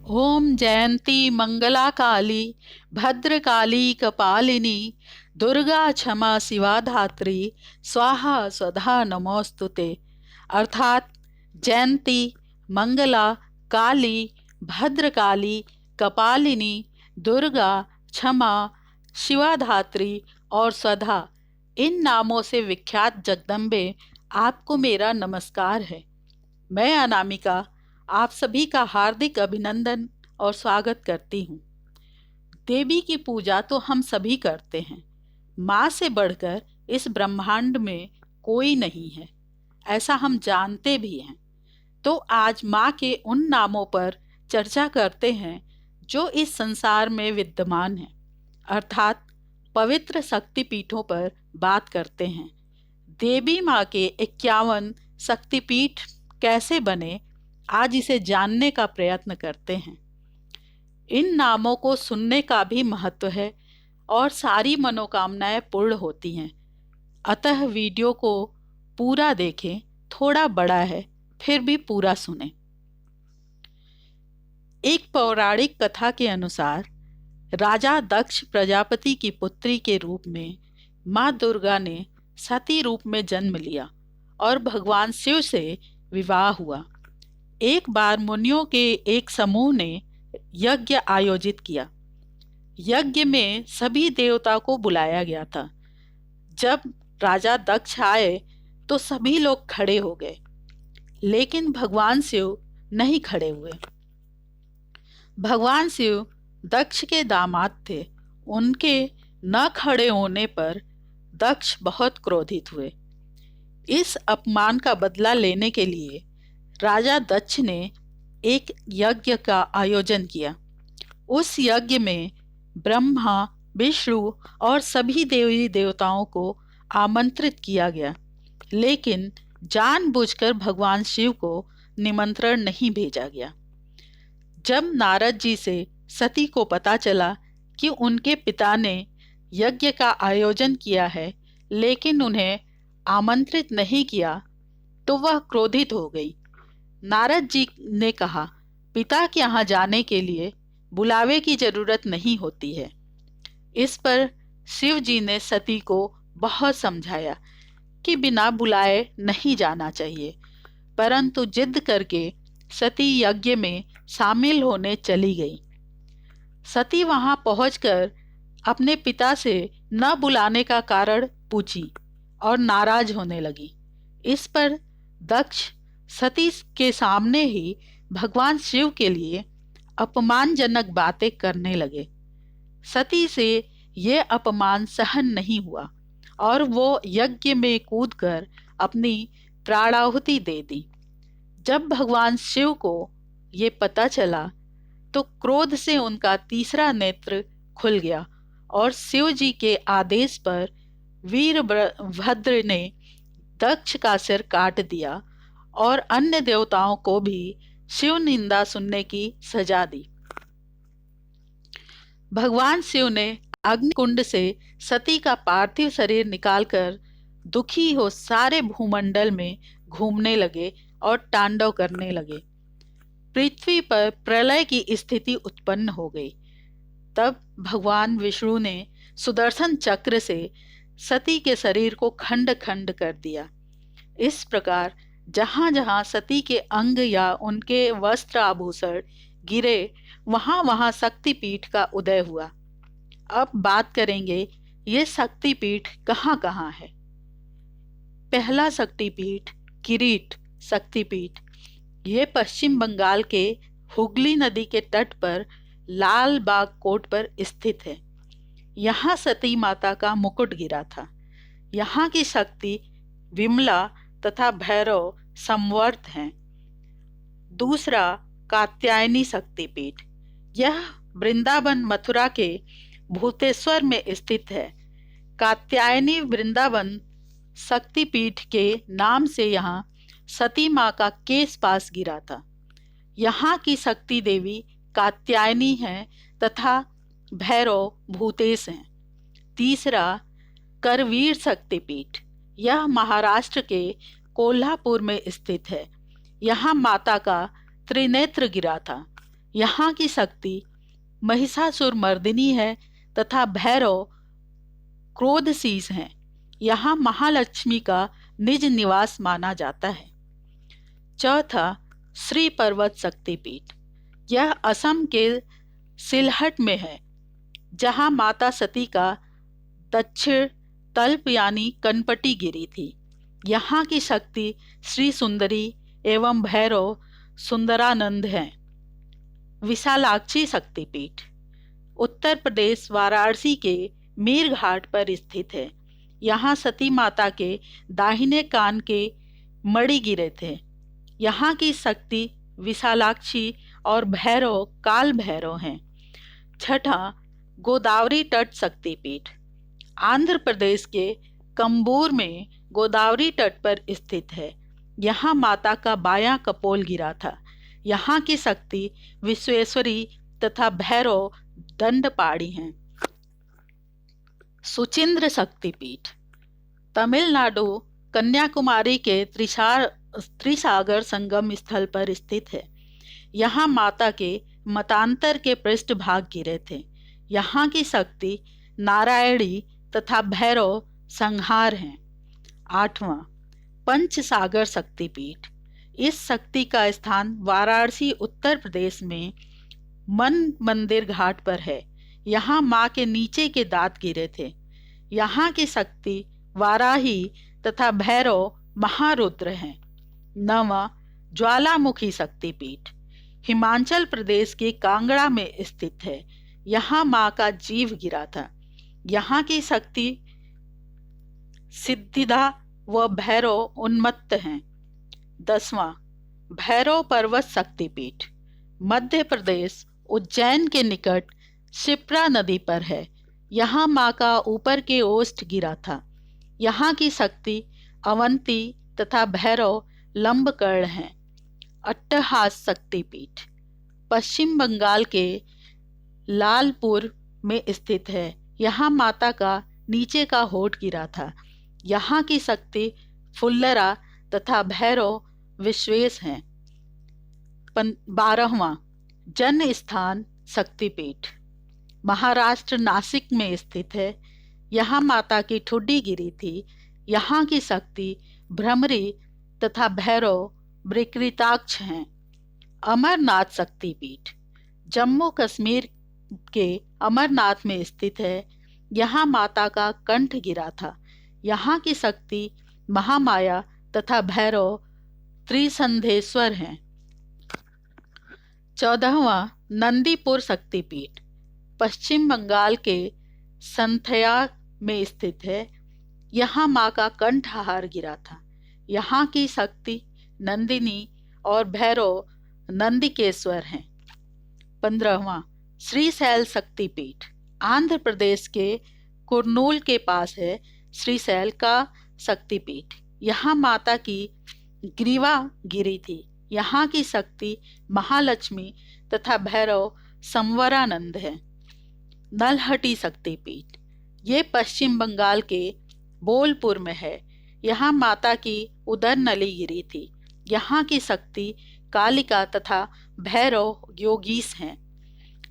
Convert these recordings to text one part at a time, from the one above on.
ओम जयंती मंगला काली भद्रकाली कपालिनी दुर्गा क्षमा शिवा धात्री स्वाहा स्वधा नमोस्तुते। अर्थात जयंती, मंगला, काली, भद्रकाली, कपालिनी, दुर्गा, क्षमा, शिवाधात्री और स्वधा, इन नामों से विख्यात जगदम्बे, आपको मेरा नमस्कार है। मैं अनामिका आप सभी का हार्दिक अभिनंदन और स्वागत करती हूँ। देवी की पूजा तो हम सभी करते हैं। माँ से बढ़कर इस ब्रह्मांड में कोई नहीं है, ऐसा हम जानते भी हैं। तो आज माँ के उन नामों पर चर्चा करते हैं जो इस संसार में विद्यमान हैं, अर्थात पवित्र शक्तिपीठों पर बात करते हैं। देवी माँ के 51 शक्तिपीठ कैसे बने, आज इसे जानने का प्रयत्न करते हैं। इन नामों को सुनने का भी महत्व है और सारी मनोकामनाएं पूर्ण होती हैं। अतः वीडियो को पूरा देखें, थोड़ा बड़ा है फिर भी पूरा सुनें। एक पौराणिक कथा के अनुसार राजा दक्ष प्रजापति की पुत्री के रूप में माँ दुर्गा ने सती रूप में जन्म लिया और भगवान शिव से विवाह हुआ। एक बार मुनियों के एक समूह ने यज्ञ आयोजित किया। यज्ञ में सभी देवता को बुलाया गया था। जब राजा दक्ष आए तो सभी लोग खड़े हो गए, लेकिन भगवान शिव नहीं खड़े हुए। भगवान शिव दक्ष के दामाद थे। उनके न खड़े होने पर दक्ष बहुत क्रोधित हुए। इस अपमान का बदला लेने के लिए राजा दक्ष ने एक यज्ञ का आयोजन किया। उस यज्ञ में ब्रह्मा, विष्णु और सभी देवी देवताओं को आमंत्रित किया गया, लेकिन जानबूझकर भगवान शिव को निमंत्रण नहीं भेजा गया। जब नारद जी से सती को पता चला कि उनके पिता ने यज्ञ का आयोजन किया है लेकिन उन्हें आमंत्रित नहीं किया, तो वह क्रोधित हो गई। नारद जी ने कहा, पिता के यहाँ जाने के लिए बुलावे की जरूरत नहीं होती है। इस पर शिव जी ने सती को बहुत समझाया कि बिना बुलाए नहीं जाना चाहिए, परंतु जिद करके सती यज्ञ में शामिल होने चली गई। सती वहां पहुंचकर अपने पिता से न बुलाने का कारण पूछी और नाराज होने लगी। इस पर दक्ष सती के सामने ही भगवान शिव के लिए अपमानजनक बातें करने लगे। सती से यह अपमान सहन नहीं हुआ और वो यज्ञ में कूदकर अपनी प्राणाहुति दे दी। जब भगवान शिव को ये पता चला तो क्रोध से उनका तीसरा नेत्र खुल गया और शिव जी के आदेश पर वीरभद्र ने दक्ष का सिर काट दिया और अन्य देवताओं को भी शिव निंदा सुनने की सजा दी। भगवान शिव ने अग्निकुंड से सती का पार्थिव शरीर निकालकर दुखी हो सारे भूमंडल में घूमने लगे और तांडव करने लगे। पृथ्वी पर प्रलय की स्थिति उत्पन्न हो गई। तब भगवान विष्णु ने सुदर्शन चक्र से सती के शरीर को खंड खंड कर दिया। इस प्रकार जहां जहां सती के अंग या उनके वस्त्र आभूषण गिरे, वहां वहां शक्तिपीठ का उदय हुआ। अब बात करेंगे ये शक्तिपीठ कहाँ कहाँ है। पहला शक्तिपीठ किरीट शक्तिपीठ, ये पश्चिम बंगाल के हुगली नदी के तट पर लाल बाग कोट पर स्थित है। यहाँ सती माता का मुकुट गिरा था। यहाँ की शक्ति विमला तथा भैरव संवर्त हैं। दूसरा कात्यायनी शक्तिपीठ, यह वृंदावन मथुरा के भूतेश्वर में स्थित है। कात्यायनी वृंदावन शक्तिपीठ के नाम से यहाँ सती माँ का केश पास गिरा था। यहाँ की शक्ति देवी कात्यायनी हैं तथा भैरव भूतेश हैं। तीसरा करवीर शक्तिपीठ, यह महाराष्ट्र के कोल्हापुर में स्थित है। यहाँ माता का त्रिनेत्र गिरा था। यहाँ की शक्ति महिषासुर मर्दिनी है तथा भैरव क्रोधशीष हैं। यहाँ महालक्ष्मी का निज निवास माना जाता है। चौथा, श्री पर्वत शक्तिपीठ। यह असम के सिलहट में है, जहाँ माता सती का दक्षिण तल्प यानी कनपटी गिरी थी। यहाँ की शक्ति श्री सुंदरी एवं भैरव सुंदरानंद हैं। विशालाक्षी शक्तिपीठ उत्तर प्रदेश वाराणसी के मीर घाट पर स्थित है। यहाँ सती माता के दाहिने कान के मणि गिरे थे। यहाँ की शक्ति विशालाक्षी और भैरव काल भैरव हैं। छठा, गोदावरी तट शक्तिपीठ। आंध्र प्रदेश के कंबूर में गोदावरी तट पर स्थित है। यहाँ माता का बायां कपोल गिरा था। यहाँ की शक्ति विश्वेश्वरी तथा भैरव दंडपाणी हैं। सुचिंद्र शक्तिपीठ तमिलनाडु कन्याकुमारी के त्रिसागर संगम स्थल पर स्थित है। यहाँ माता के मतांतर के पृष्ठभाग गिरे थे। यहाँ की शक्ति नारायणी तथा भैरव संहार हैं। आठवां, पंचसागर शक्तिपीठ। इस शक्ति का स्थान वाराणसी उत्तर प्रदेश में मन मंदिर घाट पर है। यहाँ माँ के नीचे के दांत गिरे थे। यहाँ की शक्ति वाराही तथा भैरव महारुद्र हैं। नवा, ज्वालामुखी शक्तिपीठ हिमाचल प्रदेश के कांगड़ा में स्थित है। यहाँ माँ का जीव गिरा था। यहाँ की शक्ति सिद्धिदा व भैरव उन्मत्त हैं। 10वां, भैरव पर्वत शक्तिपीठ मध्य प्रदेश उज्जैन के निकट शिप्रा नदी पर है। यहाँ माँ का ऊपर के ओष्ठ गिरा था। यहाँ की शक्ति अवंती तथा भैरव लंबकर्ण हैं। अट्टहास शक्तिपीठ पश्चिम बंगाल के लालपुर में स्थित है। यहाँ माता का नीचे का होठ गिरा था। यहाँ की शक्ति फुल्लरा तथा भैरव विश्वेश हैं। 12वां, जन्म स्थान शक्तिपीठ महाराष्ट्र नासिक में स्थित है। यहाँ माता की ठुड्डी गिरी थी। यहाँ की शक्ति भ्रमरी तथा भैरव विकृताक्ष हैं। अमरनाथ शक्तिपीठ जम्मू कश्मीर के अमरनाथ में स्थित है। यहाँ माता का कंठ गिरा था। यहाँ की शक्ति महामाया तथा भैरव त्रिसंधेश्वर हैं। 14वां, नंदीपुर शक्तिपीठ पश्चिम बंगाल के संथया में स्थित है। यहाँ माँ का कंठहार गिरा था। यहाँ की शक्ति नंदिनी और भैरव नंदिकेश्वर हैं। 15वां, श्रीशैल शक्तिपीठ आंध्र प्रदेश के कुर्नूल के पास है। श्रीशैल का शक्तिपीठ यहाँ माता की ग्रीवा गिरी थी। यहाँ की शक्ति महालक्ष्मी तथा भैरव संवरानंद है। नलहटी शक्तिपीठ ये पश्चिम बंगाल के बोलपुर में है। यहाँ माता की उदर नली गिरी थी। यहाँ की शक्ति कालिका तथा भैरव योगीश हैं।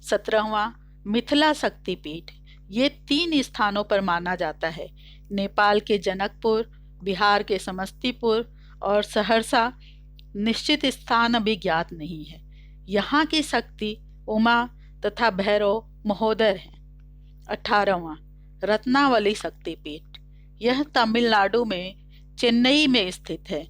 17वां, मिथिला शक्तिपीठ ये 3 स्थानों पर माना जाता है। नेपाल के जनकपुर, बिहार के समस्तीपुर और सहरसा। निश्चित स्थान अभी ज्ञात नहीं है। यहाँ की शक्ति उमा तथा भैरव महोदर हैं। 18वां, रत्नावली शक्तिपीठ यह तमिलनाडु में चेन्नई में स्थित है।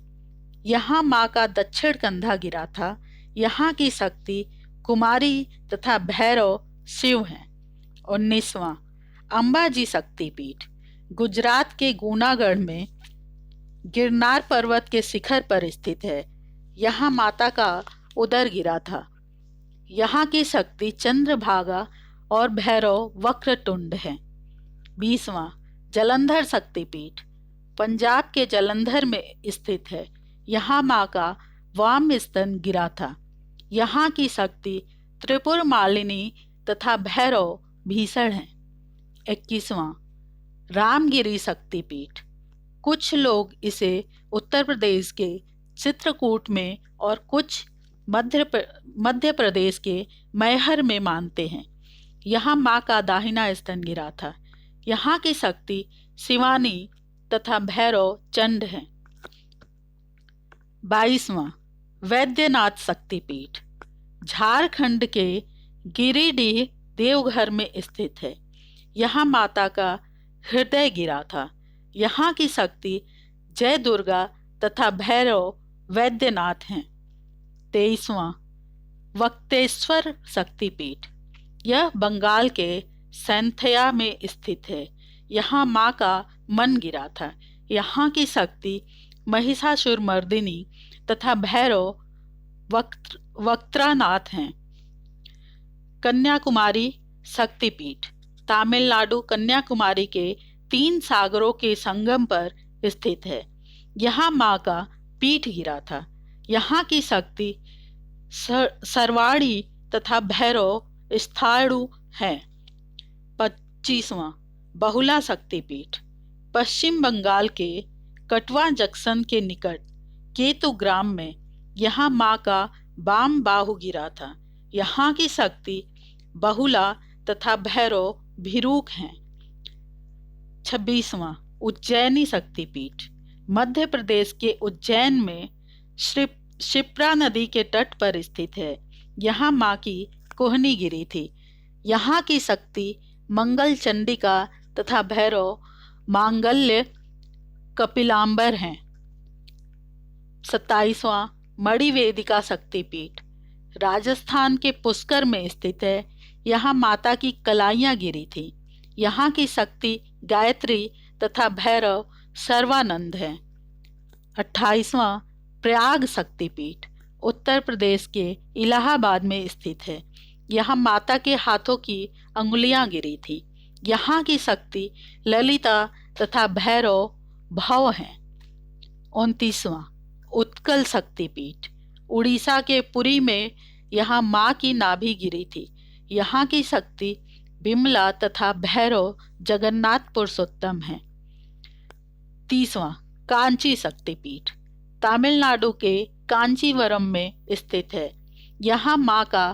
यहाँ माँ का दक्षिण कंधा गिरा था। यहाँ की शक्ति कुमारी तथा भैरव शिव हैं। 19वां, अंबाजी शक्तिपीठ गुजरात के जूनागढ़ में गिरनार पर्वत के शिखर पर स्थित है। यहाँ माता का उदर गिरा था। यहाँ की शक्ति चंद्रभागा और भैरव वक्रतुंड है। 20वां, जलंधर शक्तिपीठ पंजाब के जलंधर में स्थित है। यहाँ माँ का वाम स्तन गिरा था। यहाँ की शक्ति त्रिपुर मालिनी तथा भैरव भीषण है। 21वां, रामगिरी शक्तिपीठ कुछ लोग इसे उत्तर प्रदेश के चित्रकूट में और कुछ मध्य प्रदेश के मैहर में मानते हैं। यहाँ माँ का दाहिना स्तन गिरा था। यहाँ की शक्ति शिवानी तथा भैरव चंड हैं। 22वां वैद्यनाथ शक्तिपीठ झारखंड के गिरिडीह देवघर में स्थित है। यहाँ माता का हृदय गिरा था। यहाँ की शक्ति जय दुर्गा तथा भैरव वैद्यनाथ हैं। 23वां वक्तेश्वर शक्तिपीठ यह बंगाल के सैंथया में स्थित है। यहाँ माँ का मन गिरा था। यहाँ की शक्ति महिषासुरमर्दिनी तथा भैरव वक्त्रनाथ हैं। कन्याकुमारी शक्तिपीठ तमिलनाडु कन्याकुमारी के 3 सागरों के संगम पर स्थित है। यहाँ माँ का पीठ गिरा था। यहाँ की शक्ति सर्वाणी तथा भैरव स्थाणु हैं। 25वां बहुला शक्तिपीठ पश्चिम बंगाल के कटवा जंक्शन के निकट केतु ग्राम में यहाँ माँ का वाम बाहु गिरा था। यहाँ की शक्ति बहुला तथा भैरव भिरूक हैं। 26वां उज्जैनी शक्तिपीठ मध्य प्रदेश के उज्जैन में क्षिप्रा नदी के तट पर स्थित है। यहाँ माँ की कोहनी गिरी थी। यहाँ की शक्ति मंगल चंडिका तथा भैरव मांगल्य कपिलांबर हैं। 27वां मणिवेदिका शक्तिपीठ राजस्थान के पुष्कर में स्थित है। यहाँ माता की कलाइयाँ गिरी थी। यहाँ की शक्ति गायत्री तथा भैरव सर्वानंद हैं। 28वां प्रयाग शक्तिपीठ उत्तर प्रदेश के इलाहाबाद में स्थित है। यहाँ माता के हाथों की अंगुलियां गिरी थी। यहाँ की शक्ति ललिता तथा भैरव भव हैं। 29वां उत्कल शक्तिपीठ उड़ीसा के पुरी में यहाँ माँ की नाभि गिरी थी। यहाँ की शक्ति बिमला तथा भैरव जगन्नाथ पुरुषोत्तम हैं। 30वां कांची शक्तिपीठ तमिलनाडु के कांचीवरम में स्थित है। यहाँ माँ का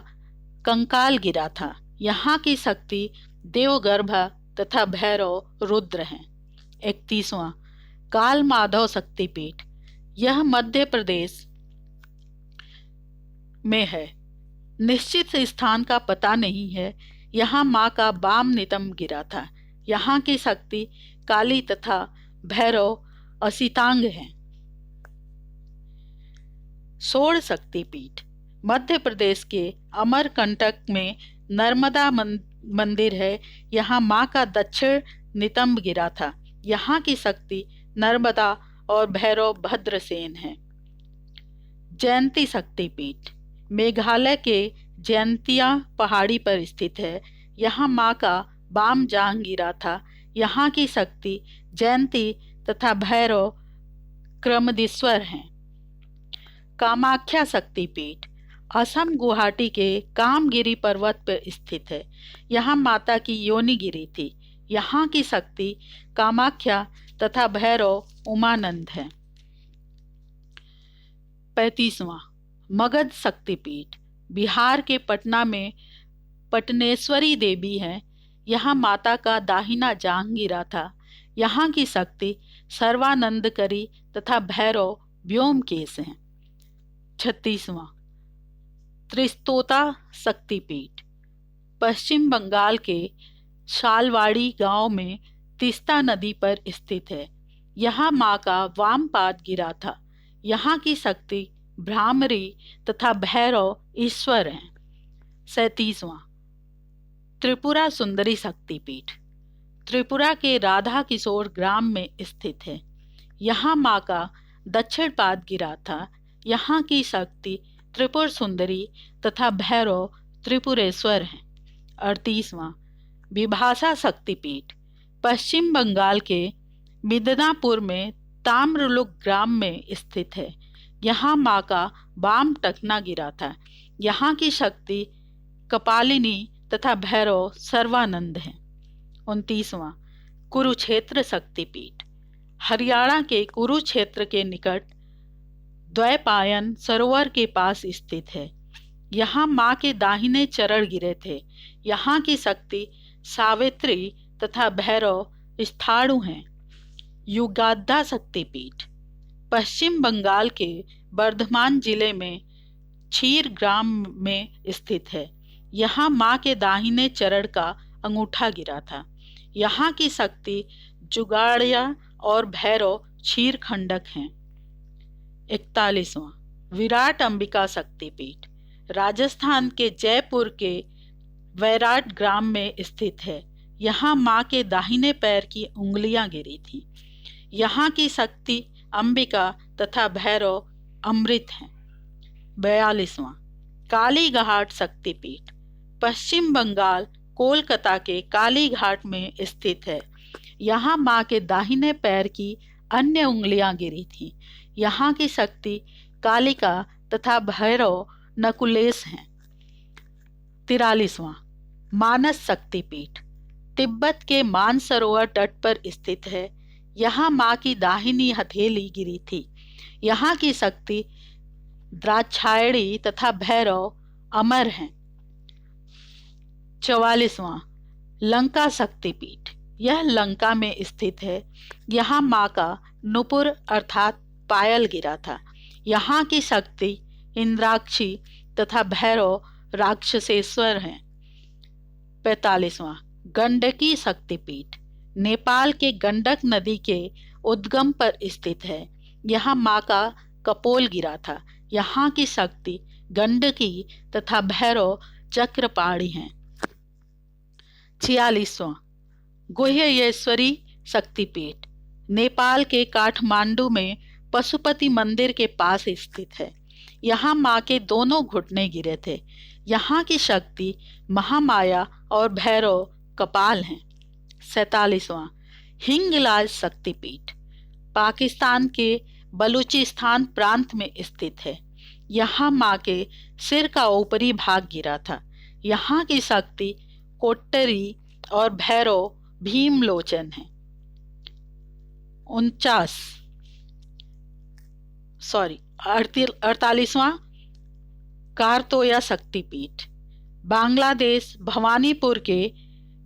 कंकाल गिरा था। यहाँ की शक्ति देवगर्भा तथा भैरव रुद्र हैं। 31वां काल माधव शक्तिपीठ यह मध्य प्रदेश में है। निश्चित स्थान का पता नहीं है। यहाँ माँ का वाम नितंब गिरा था। यहाँ की शक्ति काली तथा भैरव असितांग हैं। सोड़ शक्तिपीठ मध्य प्रदेश के अमरकंटक में नर्मदा मंदिर है। यहाँ माँ का दक्षिण नितंब गिरा था। यहाँ की शक्ति नर्मदा और भैरव भद्रसेन हैं। जयंती शक्तिपीठ मेघालय के जयंतिया पहाड़ी पर स्थित है। यहाँ माँ का वाम जांघ गिरा था। यहाँ की शक्ति जयंती तथा भैरव क्रमदीश्वर हैं। कामाख्या शक्तिपीठ असम गुवाहाटी के कामगिरी पर्वत पर स्थित है। यहाँ माता की योनि गिरी थी। यहाँ की शक्ति कामाख्या तथा भैरव उमानंद हैं। 35वां मगध शक्तिपीठ बिहार के पटना में पटनेश्वरी देवी हैं। यहाँ माता का दाहिना जांघ गिरा था। यहाँ की शक्ति सर्वानंदकरी तथा भैरव व्योमकेश हैं। 36वां त्रिस्तोता शक्तिपीठ पश्चिम बंगाल के शालवाड़ी गांव में तीस्ता नदी पर स्थित है। यहाँ माँ का वाम पाद गिरा था। यहाँ की शक्ति भ्रामरी तथा भैरव ईश्वर हैं। 37वां त्रिपुरा सुंदरी शक्तिपीठ त्रिपुरा के राधा किशोर ग्राम में स्थित है। यहाँ माँ का दक्षिण पाद गिरा था। यहाँ की शक्ति त्रिपुर सुंदरी तथा भैरव त्रिपुरेश्वर हैं। 38वां विभाषा शक्तिपीठ पश्चिम बंगाल के मिदनापुर में ताम्रलुक ग्राम में स्थित है। यहाँ माँ का वाम टखना गिरा था। यहाँ की शक्ति कपालिनी तथा भैरव सर्वानंद हैं। 29वां कुरुक्षेत्र शक्तिपीठ हरियाणा के कुरुक्षेत्र के निकट द्वैपायन सरोवर के पास स्थित है। यहाँ माँ के दाहिने चरण गिरे थे। यहाँ की शक्ति सावित्री तथा भैरव स्थाणु हैं। युगाद्धा शक्तिपीठ पश्चिम बंगाल के बर्धमान जिले में क्षीर ग्राम में स्थित है। यहाँ माँ के दाहिने चरण का अंगूठा गिरा था। यहाँ की शक्ति जुगाड़िया और भैरव क्षीर खंडक हैं। 41वां विराट अंबिका शक्तिपीठ राजस्थान के जयपुर के वैराट ग्राम में स्थित है। यहाँ माँ के दाहिने पैर की उंगलियां गिरी थी। यहाँ की शक्ति अंबिका तथा भैरव अमृत हैं। 42वां कालीघाट शक्तिपीठ पश्चिम बंगाल कोलकाता के कालीघाट में स्थित है। यहाँ माँ के दाहिने पैर की अन्य उंगलियां गिरी थी। यहाँ की शक्ति कालिका तथा भैरव नकुलेश हैं। 43वां मानस शक्तिपीठ तिब्बत के मानसरोवर तट पर स्थित है। यहाँ माँ की दाहिनी हथेली गिरी थी। यहाँ की शक्ति द्राक्षायणी तथा भैरव अमर हैं। 44वां लंका शक्तिपीठ यह लंका में स्थित है। यहाँ माँ का नुपुर अर्थात पायल गिरा था। यहाँ की शक्ति इंद्राक्षी तथा भैरव राक्षसेश्वर हैं। 45वां गंडकी शक्तिपीठ नेपाल के गंडक नदी के उद्गम पर स्थित है। यहाँ माँ का कपोल गिरा था। यहाँ की शक्ति गंडकी तथा भैरव चक्रपाणी हैं। 46वां गुह्येश्वरी शक्तिपीठ नेपाल के काठमांडू में पशुपति मंदिर के पास स्थित है। यहाँ माँ के दोनों घुटने गिरे थे। यहाँ की शक्ति महामाया और भैरव कपाल हैं। 47वां हिंगलाज शक्तिपीठ पाकिस्तान के बलूचिस्तान प्रांत में स्थित है। यहाँ माँ के सिर का ऊपरी भाग गिरा था। यहाँ की शक्ति कोट्टरी और भैरव भीमलोचन है। 48वां कारतोया शक्तिपीठ बांग्लादेश भवानीपुर के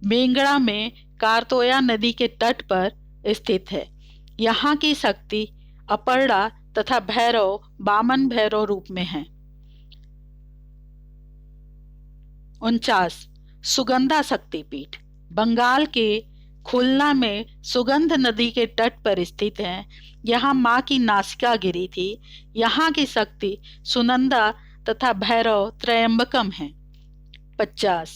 बेंगड़ा में कारतोया नदी के तट पर स्थित है। यहाँ की शक्ति अपर्णा तथा भैरव बामन भैरव रूप में है। 49 सुगंधा शक्तिपीठ बंगाल के खुलना में सुगंध नदी के तट पर स्थित है। यहाँ माँ की नासिका गिरी थी। यहाँ की शक्ति सुनंदा तथा भैरव त्रयंबकम है। 50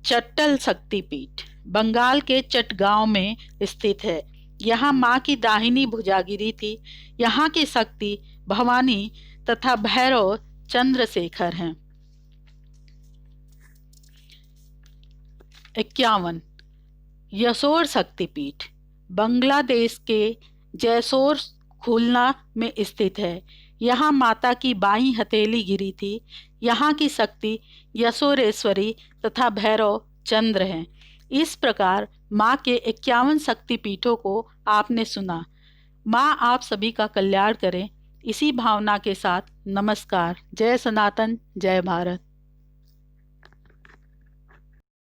चट्टल शक्तिपीठ बंगाल के चटगांव में स्थित है। यहाँ माँ की दाहिनी भुजा गिरी थी। यहाँ की शक्ति भवानी तथा भैरव चंद्रशेखर हैं। 51 यसोर शक्तिपीठ बांग्लादेश के जैसोर खुलना में स्थित है। यहाँ माता की बाईं हथेली गिरी थी। यहाँ की शक्ति यसोरेश्वरी तथा भैरव चंद्र हैं। इस प्रकार माँ के 51 शक्तिपीठों को आपने सुना। माँ आप सभी का कल्याण करें। इसी भावना के साथ नमस्कार। जय सनातन, जय भारत।